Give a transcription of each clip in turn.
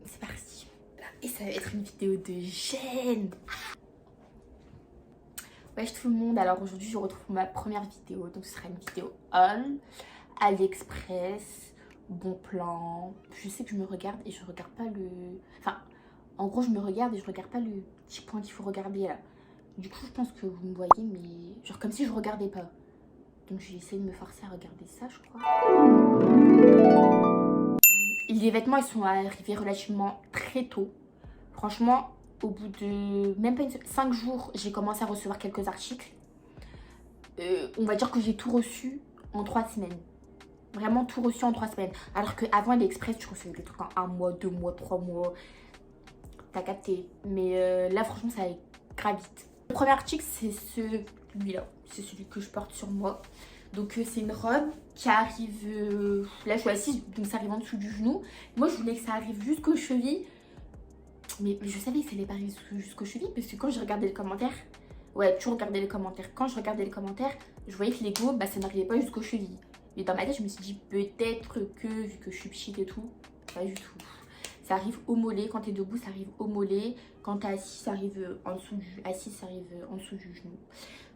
C'est parti. Et ça va être une vidéo de gêne. Wesh tout le monde, alors aujourd'hui je retrouve ma première vidéo. Donc ce sera une vidéo haul, AliExpress, bon plan. Je sais que je me regarde et je regarde pas le... Enfin, en gros je me regarde et je regarde pas le petit point qu'il faut regarder là. Du coup je pense que vous me voyez mais genre comme si je regardais pas. Donc je vais essayer de me forcer à regarder ça je crois. Les vêtements ils sont arrivés relativement très tôt. Franchement, au bout de même pas 5 jours, j'ai commencé à recevoir quelques articles. On va dire que j'ai tout reçu en 3 semaines. Vraiment tout reçu en 3 semaines. Alors qu'avant AliExpress, tu recevais des trucs en 1 mois, 2 mois, 3 mois. T'as capté. Mais là, franchement, ça allait grave vite. Le premier article, c'est celui-là. C'est celui que je porte sur moi. Donc c'est une robe qui arrive... là, je suis assise, donc ça arrive en dessous du genou. Moi, je voulais que ça arrive jusqu'aux chevilles. Mais je savais que ça allait pas arriver jusqu'aux chevilles parce que quand j'ai regardé les commentaires, ouais, tu regardais les commentaires. Quand je regardais les commentaires, je voyais que les go, bah ça n'arrivait pas jusqu'aux chevilles. Mais dans ma tête, je me suis dit peut-être que, vu que je suis petite et tout, pas du tout. Ça arrive au mollet, quand t'es debout, ça arrive au mollet. Quand t'es assis, ça arrive en dessous du genou.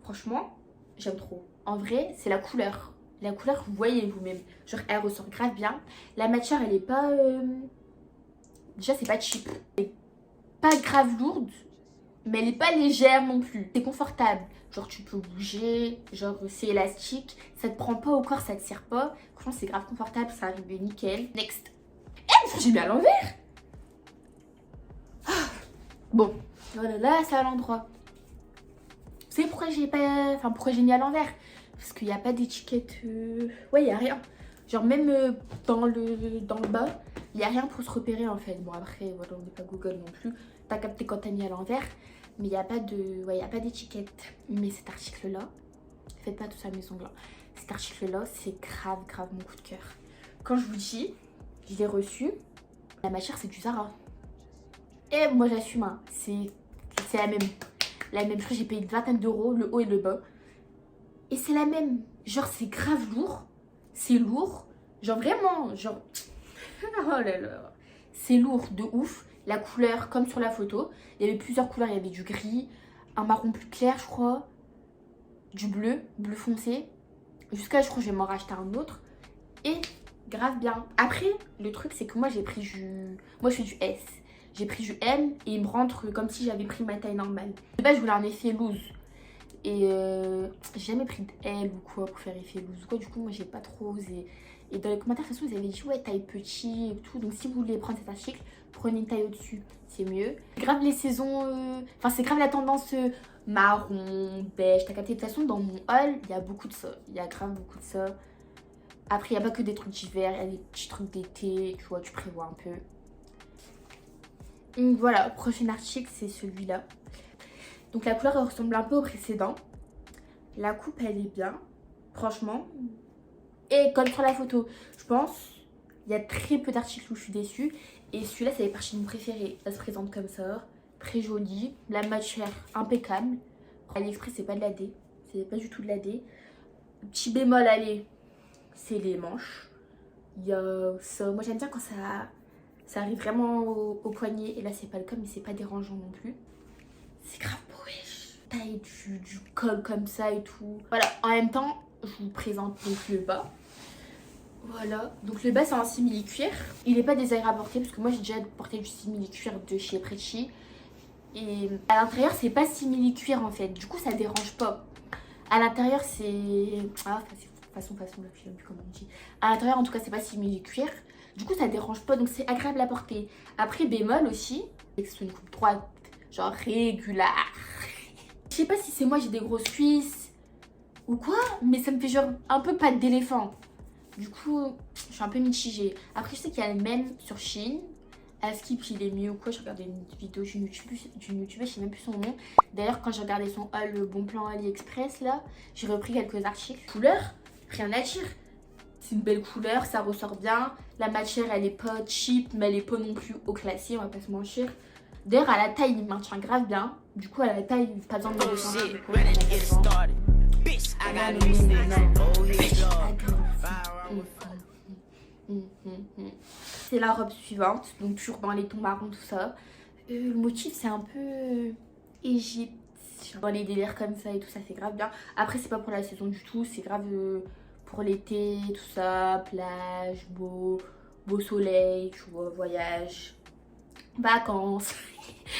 Franchement, j'aime trop. En vrai, c'est la couleur. La couleur, vous voyez vous-même. Genre, elle ressort grave bien. La matière, elle est pas... Déjà, c'est pas cheap. Elle est pas grave lourde, mais elle est pas légère non plus. C'est confortable. Genre, tu peux bouger. Genre, c'est élastique. Ça te prend pas au corps, ça te serre pas. Franchement, c'est grave confortable. Ça arrive nickel. Next. Eh, j'ai mis à l'envers. Bon. Voilà, là, c'est à l'endroit. Vous savez pourquoi j'ai pas... Enfin, pourquoi j'ai mis à l'envers? Parce qu'il n'y a pas d'étiquette... Ouais, il n'y a rien. Genre, même dans le bas, il n'y a rien pour se repérer en fait. Bon, après, voilà, on n'est pas Google non plus. T'as capté quand t'as mis à l'envers. Mais il n'y a pas de... Ouais, il n'y a pas d'étiquette. Mais cet article-là... Faites pas tout ça à mes ongles. Cet article-là, c'est grave, grave mon coup de cœur. Quand je vous dis, je l'ai reçu. La matière, c'est du Zara. Et moi, j'assume, hein. C'est la même. La même chose, j'ai payé une vingtaine d'euros, le haut et le bas. Et c'est la même. Genre, c'est grave lourd. C'est lourd. Genre, vraiment, genre... Oh là là. C'est lourd de ouf. La couleur, comme sur la photo. Il y avait plusieurs couleurs. Il y avait du gris, un marron plus clair, je crois. Du bleu, bleu foncé. Jusqu'à, je crois, je vais m'en racheter un autre. Et grave bien. Après, le truc, c'est que moi, j'ai pris du... Moi, je fais du S. J'ai pris du M et il me rentre comme si j'avais pris ma taille normale. De base, je voulais un effet loose. Et j'ai jamais pris de L ou quoi pour faire effet loose ou quoi. Du coup, moi, j'ai pas trop osé. Et dans les commentaires, de toute façon, vous avez dit ouais, taille petit et tout. Donc, si vous voulez prendre cet article, prenez une taille au-dessus. C'est mieux. Grave les saisons... Enfin, c'est grave la tendance marron, beige. T'as capté? De toute façon, dans mon haul, il y a beaucoup de ça. Il y a grave beaucoup de ça. Après, il n'y a pas que des trucs d'hiver. Il y a des petits trucs d'été. Tu vois, tu prévois un peu. Donc voilà, prochain article, c'est celui-là. Donc la couleur elle ressemble un peu au précédent. La coupe, elle est bien, franchement. Et comme sur la photo, je pense, il y a très peu d'articles où je suis déçue. Et celui-là, ça fait partie de mon préféré. Ça se présente comme ça, très joli. La matière, impeccable. AliExpress, c'est pas de la D. C'est pas du tout de la D. Petit bémol, allez, c'est les manches. Il y a ça. Moi, j'aime bien quand ça arrive vraiment au poignet. Et là, c'est pas le cas, mais c'est pas dérangeant non plus. C'est grave beau, wesh. Taille du col comme ça et tout. Voilà, en même temps, je vous présente donc le bas. Voilà, donc le bas, c'est un simili-cuir. Il est pas désagréable à porter parce que moi, j'ai déjà porté du simili-cuir de chez Pretty. Et à l'intérieur, c'est pas simili-cuir en fait. Du coup, ça dérange pas. À l'intérieur, c'est... Ah, façon, je sais même plus comment on dit. À l'intérieur, en tout cas, c'est pas simili-cuir. Du coup, ça dérange pas, donc c'est agréable à porter. Après, bémol aussi, c'est que c'est une coupe droite, genre régulière. Je sais pas si c'est moi, j'ai des grosses cuisses ou quoi, mais ça me fait genre un peu patte d'éléphant. Du coup, je suis un peu mitigée. Après, je sais qu'il y a le même sur Shein. Askip, il est mieux ou quoi. Je regardais une vidéo d'une youtubeuse, je sais même plus son nom. D'ailleurs, quand j'ai regardé son haul, le bon plan AliExpress, là, j'ai repris quelques articles. Couleur, rien à dire. C'est une belle couleur, ça ressort bien. La matière, elle est pas cheap, mais elle est pas non plus haut classé, on va pas se mentir. D'ailleurs, à la taille, il maintient grave bien. Du coup, à la taille, pas besoin de me descendre. C'est la robe suivante, donc toujours dans les tons marrons, tout ça. Le motif, c'est un peu Égypte, dans les délires comme ça et tout ça, c'est grave bien. Après, c'est pas pour la saison du tout, c'est grave pour l'été, tout ça, plage, beau soleil, tu vois, voyage, vacances.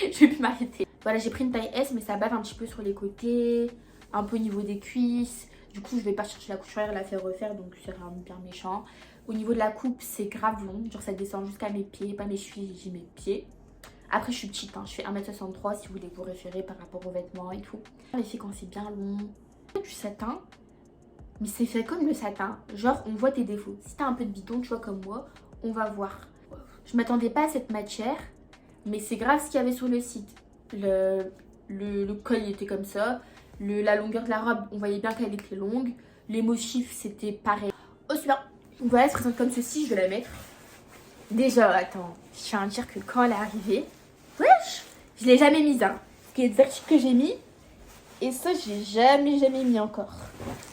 Je vais plus m'arrêter. Voilà, j'ai pris une taille S, mais ça bave un petit peu sur les côtés, un peu au niveau des cuisses. Du coup, je vais pas chercher la couturière, la faire refaire, donc c'est rien de bien méchant. Au niveau de la coupe, c'est grave long, genre ça descend jusqu'à mes pieds, pas mes chevilles, j'ai mes pieds. Après, je suis petite, hein, je fais 1m63 si vous voulez vous référer par rapport aux vêtements et tout. Les filles, quand c'est bien long, du satin, mais c'est fait comme le satin. Genre, on voit tes défauts. Si t'as un peu de bidon, tu vois, comme moi, on va voir. Je m'attendais pas à cette matière, mais c'est grave ce qu'il y avait sur le site. Le col, il était comme ça. La longueur de la robe, on voyait bien qu'elle était longue. Les motifs, c'était pareil. Aussi bien. Donc voilà, elle se présente comme ceci, je vais la mettre. Déjà, attends, je tiens à dire que quand elle est arrivée, wesh, je l'ai jamais mise, hein. Parce qu'il y a des articles que j'ai mis, et ça, j'ai jamais mis encore.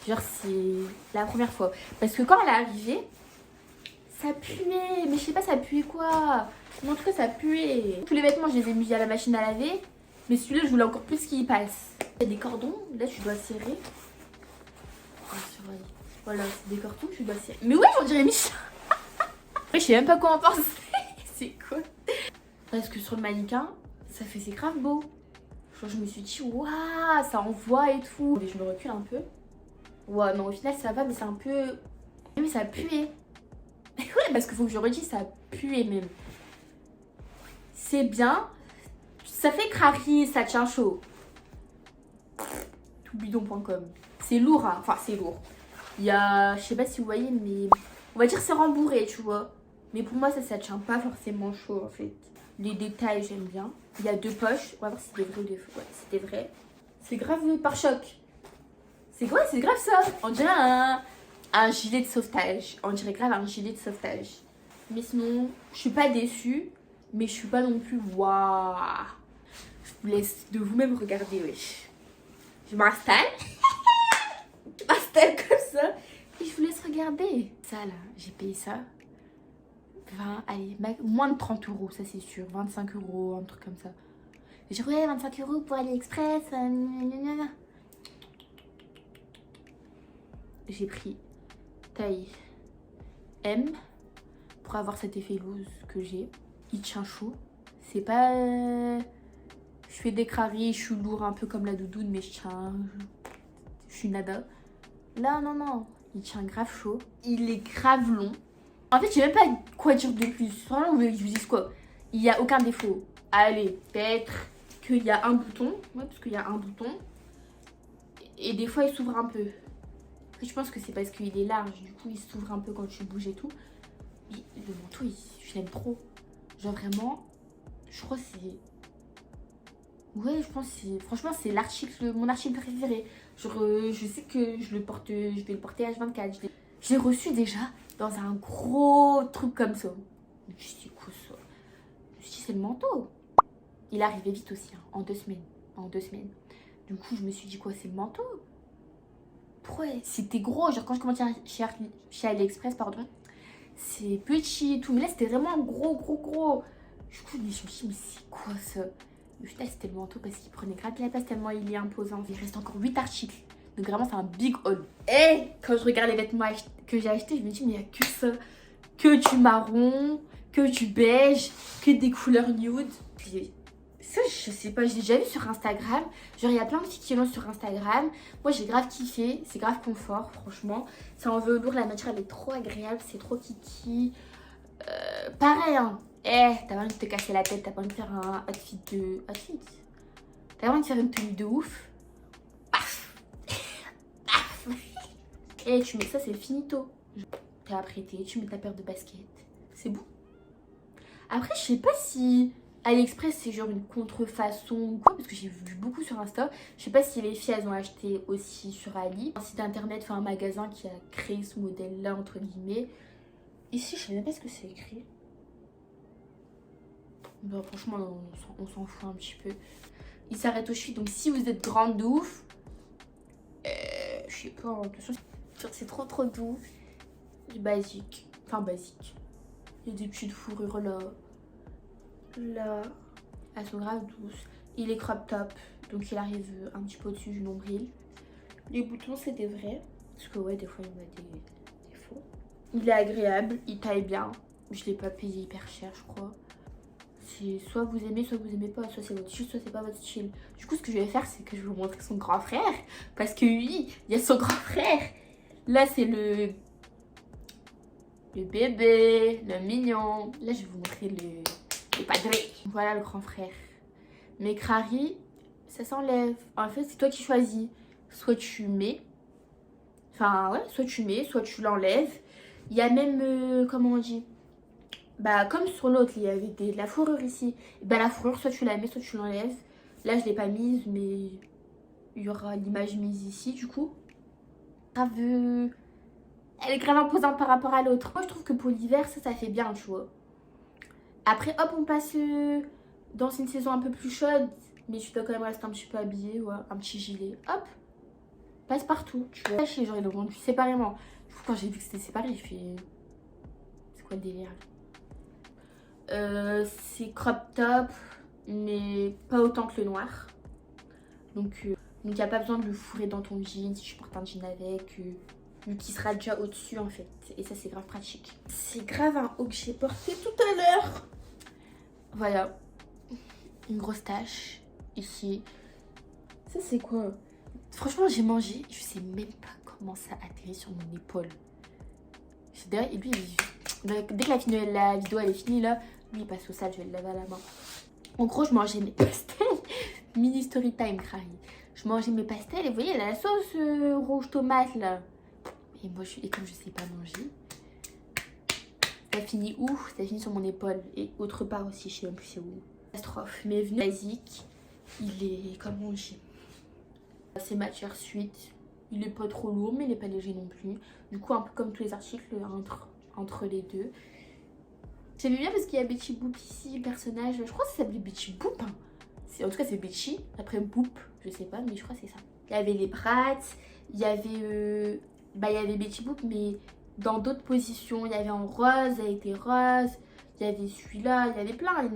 Genre, c'est la première fois. Parce que quand elle est arrivée, ça puait, mais je sais pas, ça puait quoi. Mais en tout cas, ça puait. Tous les vêtements, je les ai mis à la machine à laver, mais celui-là, je voulais encore plus qu'il y passe. Il y a des cordons, là, tu dois serrer. Voilà, c'est des cordons que tu dois serrer. Mais ouais, on dirait Michel. Je sais même pas quoi en penser. C'est quoi? Parce que sur le mannequin, ça faisait grave beau. Genre, je me suis dit, waouh, ça envoie et tout. Et je me recule un peu. Ouais, non, au final, ça va, mais c'est un peu. Mais ça puait. Ouais, parce qu'il faut que je redise, ça puait même. C'est bien. Ça fait crari, ça tient chaud. Toutbidon.com. C'est lourd, hein. Enfin, c'est lourd. Il y a. Je sais pas si vous voyez, mais. On va dire c'est rembourré, tu vois. Mais pour moi, ça tient pas forcément chaud en fait. Les détails, j'aime bien. Il y a 2 poches. On va voir si c'était vrai ou des faux. Ouais, c'était vrai. C'est grave par choc. C'est quoi? C'est grave ça. On dirait un gilet de sauvetage. On dirait grave un gilet de sauvetage. Mais sinon, je suis pas déçue. Mais je suis pas non plus waouh. Je vous laisse de vous-même regarder, wesh. Je m'installe. Je m'installe comme ça. Et je vous laisse regarder. Ça là, j'ai payé ça. 20, allez, moins de 30 euros, ça c'est sûr. 25 euros, un truc comme ça. Et j'ai ouais, 25 euros pour AliExpress. J'ai pris taille M pour avoir cet effet loose que j'ai. Il tient chaud. C'est pas. Je fais des craries, je suis lourd un peu comme la doudoune, mais je tiens. Je suis nada. Là, non. Il tient grave chaud. Il est grave long. En fait, je sais même pas quoi dire de plus. Franchement, vous voulez que je vous dise quoi? Il n'y a aucun défaut. Allez, peut-être qu'il y a un bouton. Ouais, parce qu'il y a un bouton. Et des fois, il s'ouvre un peu. Après, je pense que c'est parce qu'il est large. Du coup, il s'ouvre un peu quand tu bouges et tout. Mais le manteau, je l'aime trop. Genre vraiment, je crois que c'est... Ouais, je pense que c'est... Franchement, c'est mon article préféré. Genre, je sais que je vais le porter H24. Je l'ai reçu déjà dans un gros truc comme ça. Je me suis dit, quoi ça? Je me suis dit, c'est le manteau. Il est arrivé vite aussi, hein, en 2 semaines. En 2 semaines. Du coup, je me suis dit, quoi, c'est le manteau? Pourquoi? C'était gros. Genre, quand je commençais chez AliExpress, pardon, c'est petit et tout. Mais là, c'était vraiment gros. Du coup, je me suis dit, mais c'est quoi ça? Au final, c'était le manteau parce qu'il prenait grave de la place tellement il est imposant. Il reste encore 8 articles. Donc vraiment, c'est un big haul. Et quand je regarde les vêtements que j'ai achetés, je me dis, mais il n'y a que ça. Que du marron, que du beige, que des couleurs nude. Puis, ça, je sais pas, je l'ai déjà vu sur Instagram. Genre, il y a plein de filles qui l'ont sur Instagram. Moi, j'ai grave kiffé. C'est grave confort, franchement. C'est en velours, la matière, elle est trop agréable. C'est trop kiki. Pareil, hein. T'as pas envie de te casser la tête. T'as pas envie de faire un outfit de... Outfit? T'as pas envie de faire une tenue de ouf? Et tu mets ça, c'est finito. T'es apprêté, tu mets ta paire de baskets. C'est bon. Après, je sais pas si AliExpress c'est genre une contrefaçon ou quoi, parce que j'ai vu beaucoup sur Insta. Je sais pas si les filles elles ont acheté aussi sur Ali. Un site internet, enfin un magasin qui a créé ce modèle-là, entre guillemets. Ici, je sais même pas ce que c'est écrit. Bah, franchement, on s'en fout un petit peu. Il s'arrête aux chevilles, donc si vous êtes grande de ouf, je sais pas, c'est trop doux. Basique. Enfin, basique. Il y a des petites fourrures là. Là. Elles sont grave douces. Il est crop top. Donc il arrive un petit peu au-dessus du nombril. Les boutons c'est des vrais. Parce que ouais, des fois il y en a des faux. Il est agréable. Il taille bien. Je l'ai pas payé hyper cher je crois. C'est soit vous aimez, soit vous aimez pas. Soit c'est votre style, soit c'est pas votre style. Du coup ce que je vais faire c'est que je vais vous montrer son grand frère. Parce que oui, il y a son grand frère. Là c'est le bébé, le mignon. Là je vais vous montrer le padré. Voilà le grand frère. Mais Crary, ça s'enlève. En fait c'est toi qui choisis. Soit tu mets. Enfin ouais, soit tu mets, soit tu l'enlèves. Il y a même, comment on dit, bah comme sur l'autre, il y avait de la fourrure ici. Bah la fourrure, soit tu la mets, soit tu l'enlèves. Là, je l'ai pas mise, mais il y aura l'image mise ici, du coup. Grave, elle est grave imposante par rapport à l'autre. Moi, je trouve que pour l'hiver, ça fait bien, tu vois. Après, hop, on passe dans une saison un peu plus chaude. Mais tu dois quand même rester un petit peu habillée, ouais, un petit gilet. Hop, passe partout, tu vois. Genre, ils l'ont vendu séparément. Du coup, quand j'ai vu que c'était séparé, j'ai fait... C'est quoi le délire là? C'est crop top, mais pas autant que le noir. Donc il n'y a pas besoin de le fourrer dans ton jean si tu portes un jean avec, vu qu'il sera déjà au-dessus en fait. Et ça c'est grave pratique. C'est grave un haut que j'ai porté tout à l'heure. Voilà, une grosse tache ici. Ça c'est quoi? Franchement j'ai mangé, je sais même pas comment ça atterrit sur mon épaule. Et lui, dès que la vidéo elle est finie là, lui il passe au sale, je vais le laver à la main. En gros, je mangeais mes pastels. Mini story time, Crary. Je mangeais mes pastels et vous voyez la sauce rouge tomate là. Et moi, comme je sais pas manger, ça finit où? Ça finit sur mon épaule et autre part aussi, je sais même plus c'est où. Catastrophe. Mais venu basique, il est comme on dit. C'est matière suite. Il est pas trop lourd, mais il est pas léger non plus. Du coup, un peu comme tous les articles entre les deux. J'aime bien parce qu'il y a Betty Boop ici, personnage. Je crois que ça s'appelait Betty Boop. Hein. En tout cas, c'est Betty. Après Boop, je sais pas, mais je crois que c'est ça. Il y avait les Bratz, il y avait, il y avait Betty Boop, mais dans d'autres positions. Il y avait en rose, elle était rose. Il y avait celui-là, il y avait plein.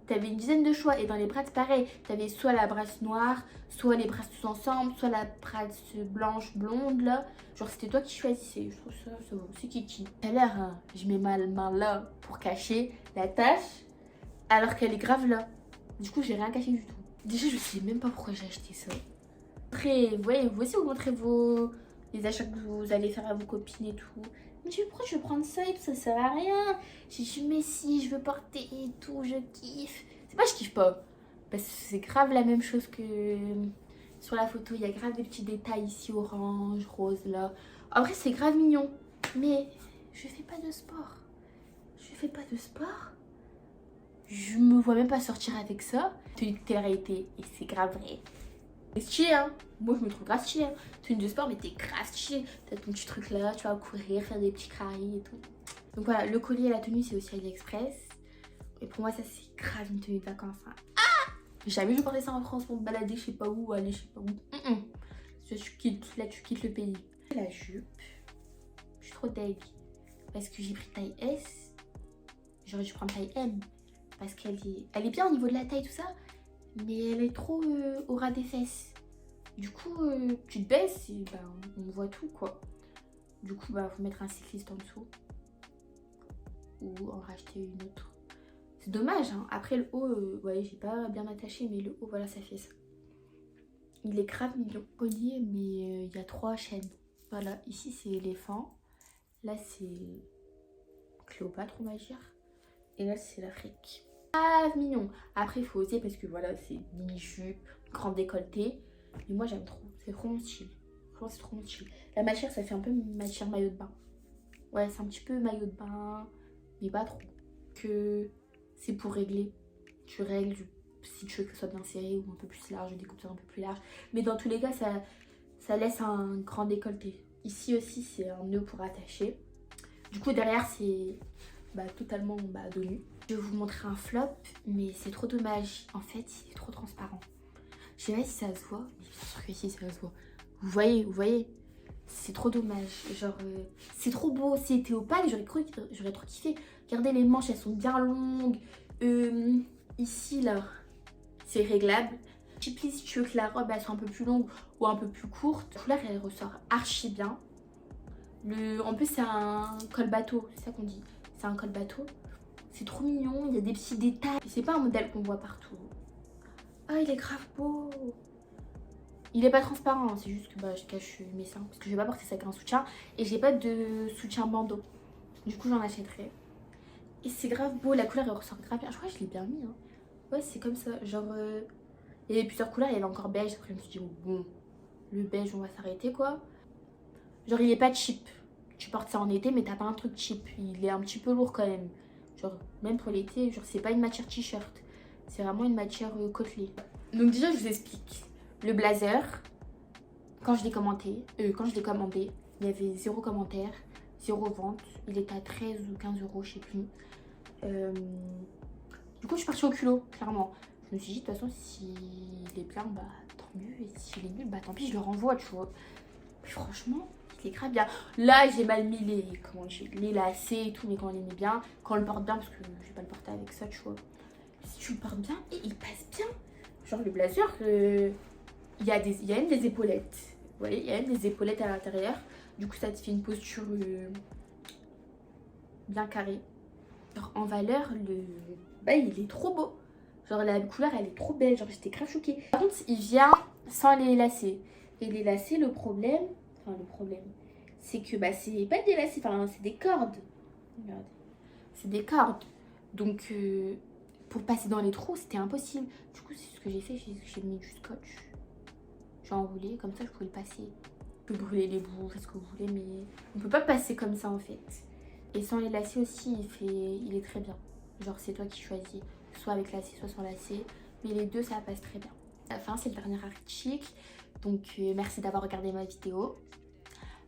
T'avais une dizaine de choix. Et dans les Bratz, pareil. T'avais soit la brasse noire, soit les brasses tous ensemble, soit la brasse blanche, blonde, là. Genre, c'était toi qui choisissais. Je trouve ça c'est kiki. Tout à l'heure, hein, je mets ma main là pour cacher la tache, alors qu'elle est grave là. Du coup, j'ai rien caché du tout. Déjà, je sais même pas pourquoi j'ai acheté ça. Après, vous voyez, vous aussi, vous montrez les achats que vous allez faire à vos copines et tout. Mais tu pourquoi je vais prendre ça et tout, ça sert à rien. J'ai dit, mais si, je veux porter et tout, je kiffe. C'est pas je kiffe pas. Parce que c'est grave la même chose que sur la photo. Il y a grave des petits détails ici, orange, rose là. Après, c'est grave mignon. Mais je fais pas de sport. Je fais pas de sport. Je me vois même pas sortir avec ça. Télé-réalité, et c'est grave vrai. C'est stylé, hein. Moi, je me trouve grave stylé. Hein. Tenue de sport, mais t'es grave stylé. T'as ton petit truc là, tu vas courir, faire des petits craris et tout. Donc voilà, le collier et la tenue, c'est aussi AliExpress. Et pour moi, ça, c'est grave une tenue de vacances. Hein. Ah! Jamais je portais ça en France pour me balader, je sais pas où, aller, je sais pas où. Là, tu quittes le pays. La jupe, je suis trop deg. Parce que j'ai pris taille S. J'aurais dû prendre taille M. Parce elle est bien au niveau de la taille, tout ça. Mais elle est trop au ras des fesses. Du coup, tu te baisses et on voit tout, quoi. Du coup, faut mettre un cycliste en dessous. Ou en racheter une autre. C'est dommage, hein. Après, le haut, ouais, j'ai pas bien attaché, mais le haut, voilà, ça fait ça. Il est grave mignon. Collier, mais il y a 3 chaînes. Voilà, ici, c'est éléphant. Là, c'est Cléopâtre, on va dire. Et là, c'est l'Afrique. Grave mignon. Après, il faut oser parce que voilà, c'est mini-jupe, grand décolleté. Mais moi, j'aime trop. C'est trop mon style. Franchement, c'est trop mon style. La matière, ça fait un peu matière maillot de bain. Ouais, c'est un petit peu maillot de bain, mais pas trop. Que c'est pour régler. Tu règles si tu veux que ce soit bien serré ou un peu plus large, des coupes un peu plus larges. Mais dans tous les cas, ça laisse un grand décolleté. Ici aussi, c'est un nœud pour attacher. Du coup, derrière, c'est totalement dos nu. Je vais vous montrer un flop, mais c'est trop dommage. En fait, il est trop transparent. Je sais pas si ça se voit, mais bien sûr que si, ça se voit. Vous voyez, c'est trop dommage. Genre, c'est trop beau. Si c'était opaque, j'aurais trop kiffé. Regardez, les manches, elles sont bien longues. Ici, là, c'est réglable. Chiply, si tu veux que la robe, elle soit un peu plus longue ou un peu plus courte. La couleur, elle ressort archi bien. En plus, c'est un col bateau, c'est ça qu'on dit. C'est un col bateau. C'est trop mignon, il y a des petits détails. C'est pas un modèle qu'on voit partout. Ah, il est grave beau. Il est pas transparent, c'est juste que je cache mes seins. Parce que je vais pas porter ça avec un soutien. Et j'ai pas de soutien bandeau. Du coup, j'en achèterai. Et c'est grave beau, la couleur elle ressort grave bien. Je crois que je l'ai bien mis. Hein. Ouais, c'est comme ça. Genre, il y avait plusieurs couleurs, il y avait encore beige. Après, je me suis dit, bon, le beige, on va s'arrêter quoi. Genre, il est pas cheap. Tu portes ça en été, mais t'as pas un truc cheap. Il est un petit peu lourd quand même. Genre, même pour l'été, genre, c'est pas une matière t-shirt. C'est vraiment une matière côtelée. Donc, déjà, je vous explique. Le blazer, quand je l'ai commandé, il y avait 0 commentaire, 0 vente. Il était à 13 ou 15 euros, je sais plus. Du coup, je suis partie au culot, clairement. Je me suis dit, de toute façon, s'il est bien, bah tant mieux. Et s'il est nul, bah tant pis, je le renvoie, tu vois. Mais franchement, il est grave bien. Là, j'ai mal mis les lacets et tout, mais quand on les met bien, quand on le porte bien, parce que je vais pas le porter avec ça, tu vois. Si tu le portes bien, et il passe bien. Genre, le blazer, il y a même des épaulettes. Vous voyez, il y a même des épaulettes à l'intérieur. Du coup, ça te fait une posture bien carrée. Alors, en valeur, il est trop beau. Genre, la couleur, elle est trop belle. Genre, j'étais grave choquée. Par contre, il vient sans les lacets. Et les lacets, le problème, c'est que c'est pas des lacets, c'est des cordes. Regardez. C'est des cordes. Donc, pour passer dans les trous, c'était impossible. Du coup, c'est ce que j'ai fait. J'ai mis du scotch. J'ai enroulé, comme ça, je pouvais le passer. Je peux brûler les bouts, faites ce que vous voulez, mais on peut pas passer comme ça, en fait. Et sans les lacets aussi, il est très bien. Genre, c'est toi qui choisis. Soit avec lacets, soit sans lacets. Mais les deux, ça passe très bien. À la fin, c'est le dernier article. Donc, merci d'avoir regardé ma vidéo.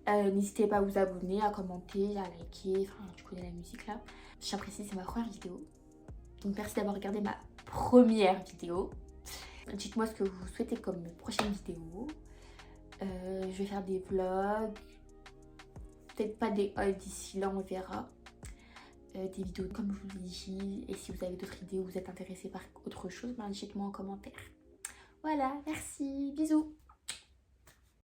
N'hésitez pas à vous abonner, à commenter, à liker. Enfin, tu connais la musique là. J'apprécie, c'est ma première vidéo. Donc, merci d'avoir regardé ma première vidéo. Dites-moi ce que vous souhaitez comme prochaine vidéo. Je vais faire des vlogs. Peut-être pas des hauls d'ici là, on verra. Des vidéos comme je vous l'ai dit. Et si vous avez d'autres idées ou vous êtes intéressé par autre chose, dites-moi en commentaire. Voilà, merci, bisous.